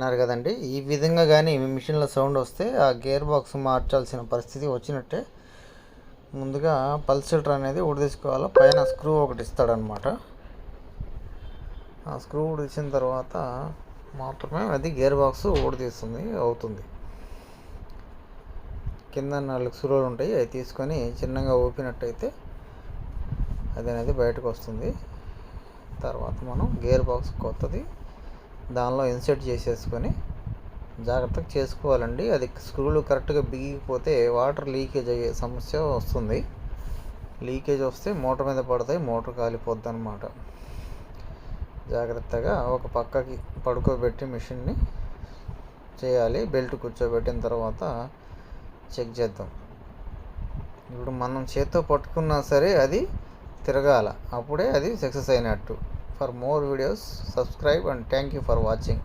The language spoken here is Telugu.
విన్నారు కదండి. ఈ విధంగా కానీ మీ మిషన్లో సౌండ్ వస్తే ఆ గేర్ బాక్స్ మార్చాల్సిన పరిస్థితి వచ్చినట్టే. ముందుగా పల్సేటర్ అనేది ఊడదీసుకోవాలి. పైన స్క్రూ ఒకటి ఇస్తాడనమాట. ఆ స్క్రూ ఊడిసిన తర్వాత మాత్రమే అది గేర్ బాక్స్ అవుతుంది. కింద 4 స్క్రూలు ఉంటాయి. అవి తీసుకొని చిన్నగా ఊపినట్టయితే అది అనేది బయటకు వస్తుంది. తర్వాత మనం గేర్ బాక్స్ కొత్తది దానిలో ఇన్సర్ట్ చేసేసుకొని జాగ్రత్తగా చేసుకోవాలండి. అది స్క్రూలు కరెక్ట్గా బిగిపోతే వాటర్ లీకేజ్ అయ్యే సమస్య వస్తుంది. లీకేజ్ వస్తే మోటార్ మీద పడతాయి, మోటార్ కాలిపోద్ది అనమాట. జాగ్రత్తగా ఒక పక్కకి పడుకోబెట్టి మిషన్ని చేయాలి. బెల్ట్ కూర్చోబెట్టిన తర్వాత చెక్ చేద్దాం. ఇప్పుడు మనం చేత్తో పట్టుకున్నా సరే అది తిరగాల, అప్పుడే అది సక్సెస్ అయినట్టు. For more videos subscribe and thank you for watching.